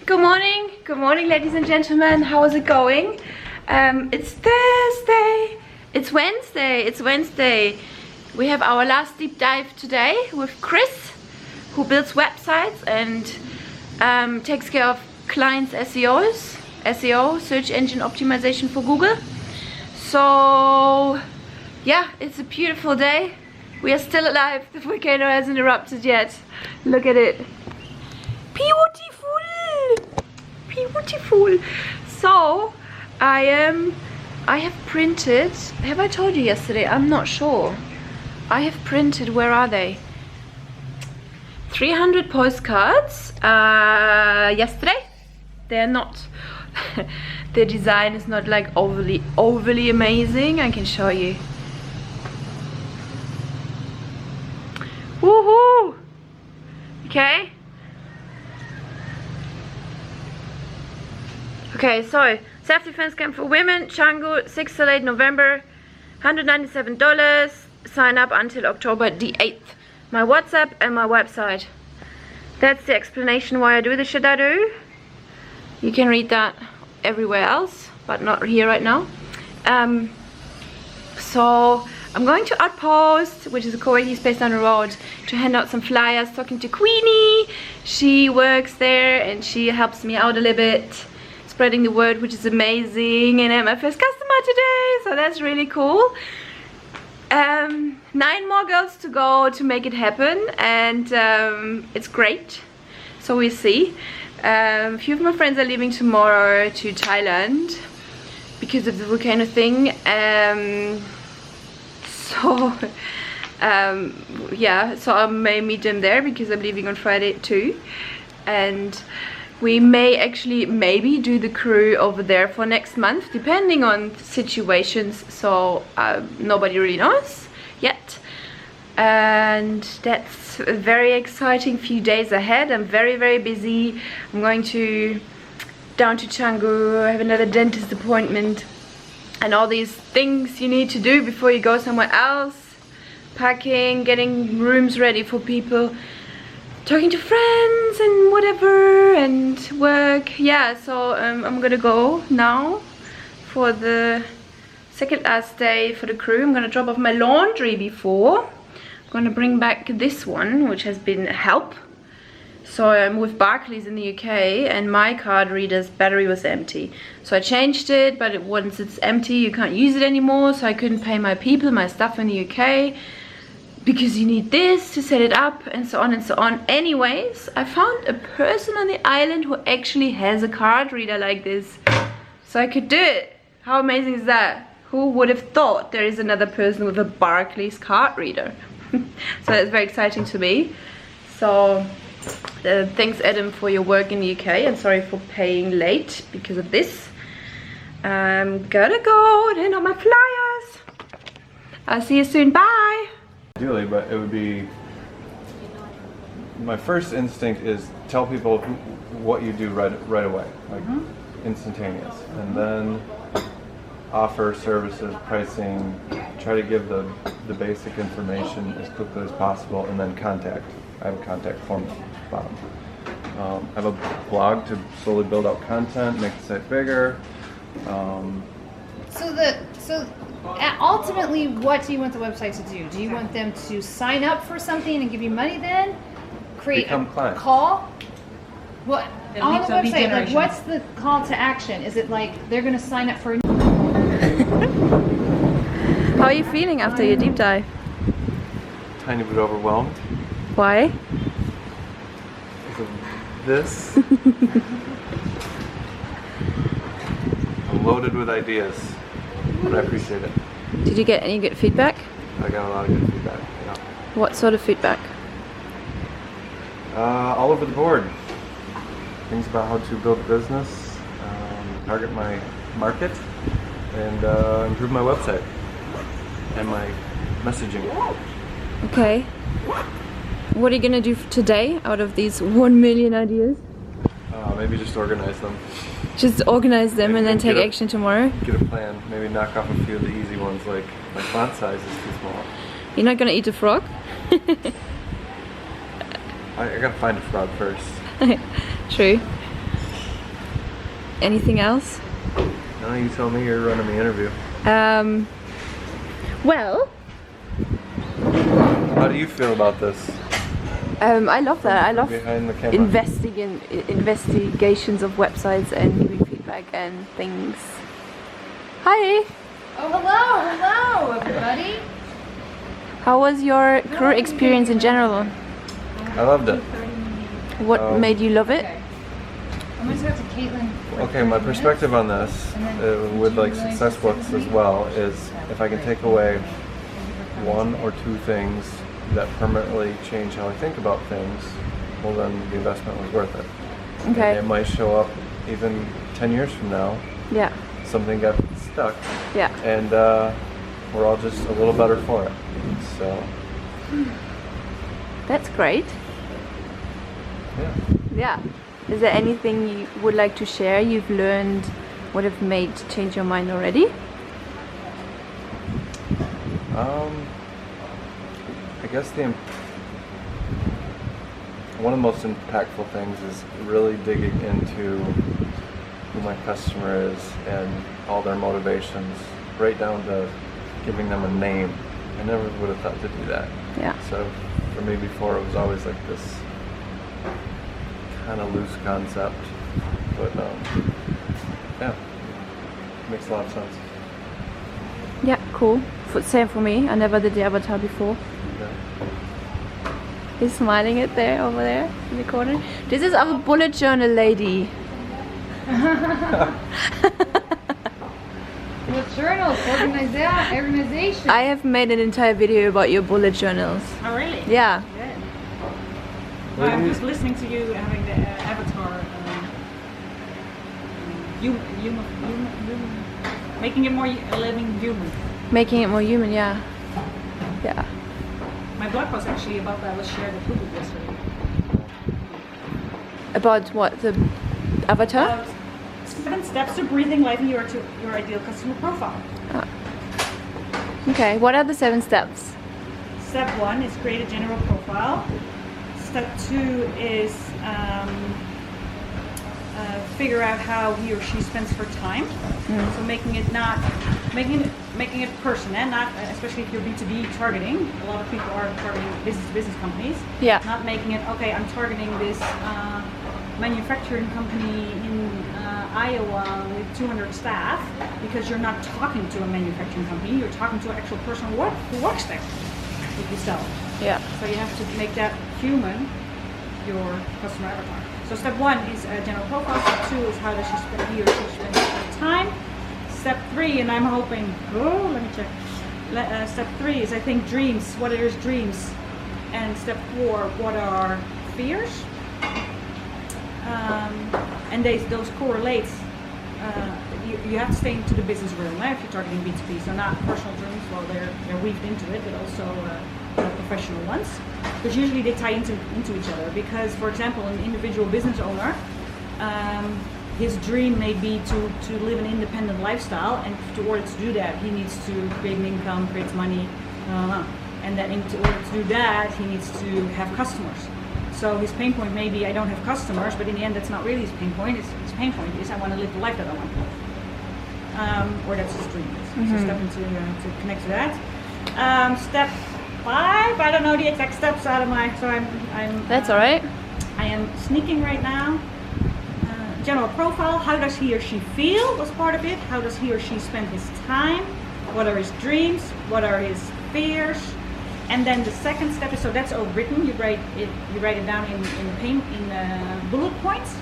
Good morning, ladies and gentlemen. How is it going? It's Thursday. It's Wednesday. We have our last deep dive today with Chris, who builds websites and takes care of clients' SEO, search engine optimization for Google. So yeah, it's a beautiful day. We are still alive. The volcano hasn't erupted yet. Look at it. Beautiful. So I have printed, have I told you yesterday? I'm not sure. I have printed, where are they? 300 postcards yesterday. They're not the design is not like overly amazing. I can show you. Woohoo! Okay. Okay, so self-defense camp for women, Canggu, 6 to 8 November, $197. Sign up until October the 8th. My WhatsApp and my website. That's the explanation why I do the shit I do. You can read that everywhere else, but not here right now. So I'm going to Outpost, which is a co-working space down the road, to hand out some flyers, talking to Queenie. She works there and she helps me out a little bit, spreading the word, which is amazing. And I'm my first customer today, so that's really cool. 9 more girls to go to make it happen, and it's great. So we'll see. A few of my friends are leaving tomorrow to Thailand because of the volcano thing. Yeah, so I may meet them there because I'm leaving on Friday too. And we may actually maybe do the crew over there for next month, depending on situations. So nobody really knows yet. And that's a very exciting few days ahead. I'm very busy. I'm going down to Canggu. I have another dentist appointment and all these things you need to do before you go somewhere else. Packing, getting rooms ready for people, talking to friends and whatever, and work. Yeah, so I'm gonna go now for the second last day for the crew. I'm gonna drop off my laundry before. I'm gonna bring back this one, which has been a help. So I'm with Barclays in the UK, and my card reader's battery was empty. So I changed it, but once it's empty, you can't use it anymore. So I couldn't pay my people, my stuff in the UK, because you need this to set it up, and so on and so on. Anyways, I found a person on the island who actually has a card reader like this. So I could do it. How amazing is that? Who would have thought there is another person with a Barclays card reader? So that's very exciting to me. So thanks Adam for your work in the UK, and sorry for paying late because of this. I'm gonna go and hand out my flyers. I'll see you soon. Bye. Ideally, but it would be, my first instinct is tell people what you do right away, like instantaneous, and then offer services, pricing, try to give the basic information as quickly as possible, and then contact. I have a contact form at the bottom. I have a blog to slowly build out content, make the site bigger. So ultimately, what do you want the website to do? Do you want them to sign up for something and give you money then? Create Become a clients. What? On the website, like, what's the call to action? Is it like they're going to sign up for a How are you feeling after your deep dive? Tiny bit overwhelmed. Why? Because of this. I'm loaded with ideas, but I appreciate it. Did you get any good feedback? I got a lot of good feedback. Yeah. What sort of feedback? All over the board. Things about how to build a business, target my market, and improve my website and my messaging. Okay. What are you gonna do today out of these 1 million ideas? Maybe just organize them. Just organize them and then take action tomorrow? Get a plan. Maybe knock off a few of the easy ones, like my font size is too small. You're not gonna eat a frog? I gotta find a frog first. True. Anything else? No, you tell me. You're running the interview. Well, how do you feel about this? I love that. I love Behind the camera. investigations of websites and giving feedback and things. Hi. Oh, hello, everybody. How was your career experience in general? I loved it. What made you love it? Okay. I'm going to talk to Caitlin. for Okay, my 30 perspective minutes. on this, with like success books as well, is if I can take away one or two things that permanently change how I think about things, well then the investment was worth it. Okay. And it might show up even 10 years from now. Yeah. Something got stuck. Yeah. And we're all just a little better for it. So. That's great. Yeah. Yeah. Is there anything you would like to share you've learned, what have made change your mind already? I guess one of the most impactful things is really digging into who my customer is and all their motivations, right down to giving them a name. I never would have thought to do that. Yeah. So for me before, it was always like this kind of loose concept, but yeah, makes a lot of sense. Yeah, cool. Same for me. I never did the avatar before. Yeah. He's smiling at there, over there in the corner. This is our bullet journal lady. What journals? Organization. I have made an entire video about your bullet journals. Oh, really? Yeah. Good. Well, I'm just listening to you having the avatar. Making it more living human. Making it more human, yeah. Yeah. My blog post actually about that was shared at Google yesterday. About what? The avatar? 7 steps to breathing life in your ideal customer profile. Okay, what are the 7 steps? Step 1 is create a general profile. Step 2 is figure out how he or she spends her time. So making it person, and not especially if you're B2B targeting. A lot of people are targeting business companies. Yeah. Not making it okay. I'm targeting this manufacturing company in Iowa with 200 staff, because you're not talking to a manufacturing company. You're talking to an actual person who works there. If you sell. Yeah. So you have to make that human, your customer avatar. So step 1 is a general profile. Step 2 is how does he or she spend her time. Step 3, and I'm hoping, let me check. Step 3 is, I think, dreams. What are his dreams? And step 4, what are fears? And those correlate. You have to stay into the business realm if you're targeting B2B. So not personal dreams, well they're weaved into it, but also professional ones. Because usually they tie into each other. Because, for example, an individual business owner, his dream may be to live an independent lifestyle, and in order to do that, he needs to create an income, create money, and then in order to do that, he needs to have customers. So his pain point may be, I don't have customers, but in the end, that's not really his pain point. His pain point is, I want to live the life that I want to live. Or that's his dream. So step into to connect to that. Step 5, I don't know the exact steps out of my, so I'm That's alright. I am sneaking right now. General profile, how does he or she feel was part of it. How does he or she spend his time? What are his dreams? What are his fears? And then the second step is, so that's all written. You write it down in bullet points.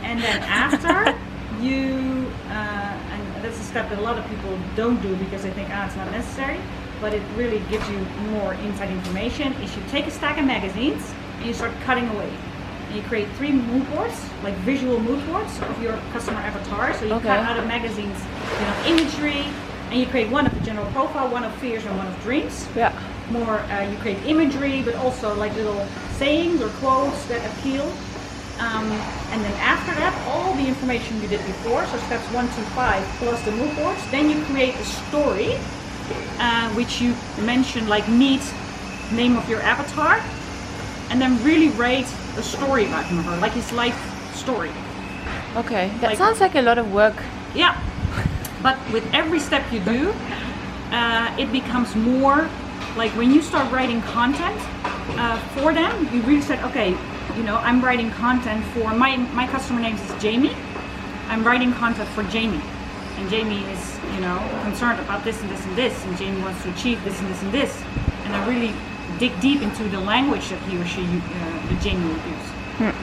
And then after you, and that's a step that a lot of people don't do because they think, it's not necessary, but it really gives you more inside information, is you take a stack of magazines and you start cutting away. And you create 3 mood boards, like visual mood boards of your customer avatar. So you cut out of magazines, imagery, and you create one of the general profile, one of fears, and one of dreams. Yeah. More, you create imagery, but also like little sayings or quotes that appeal. And then after that, all the information you did before, so steps 1 to 5 plus the mood boards, then you create a story, which you mention like meet, name of your avatar, and then really write a story about him or her, like his life story. Okay, that Like- sounds like a lot of work. Yeah, but with every step you do, it becomes more like when you start writing content for them, you really said, okay, you know, I'm writing content for my customer name is Jamie. I'm writing content for Jamie, and Jamie is, you know, concerned about this and this and this, and Jamie wants to achieve this and this and this, and I really dig deep into the language that he or she, the Jamie would use.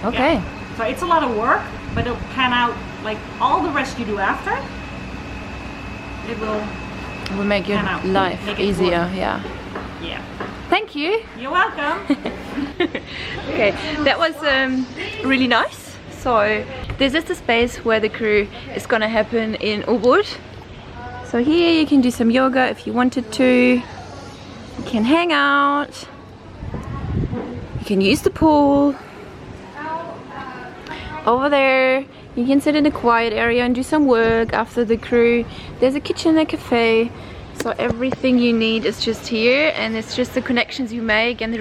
Okay. Yeah. So it's a lot of work, but it'll pan out like all the rest you do after. It will, It will make your Pan out. life Make it easier. work. Yeah. yeah. Thank you. You're welcome. Okay, that was really nice. So there's just a space where the crew is gonna happen in Ubud. So here you can do some yoga if you wanted to. You can hang out. You can use the pool. Over there you can sit in a quiet area and do some work after the crew. There's a kitchen and a cafe. So everything you need is just here, and it's just the connections you make and the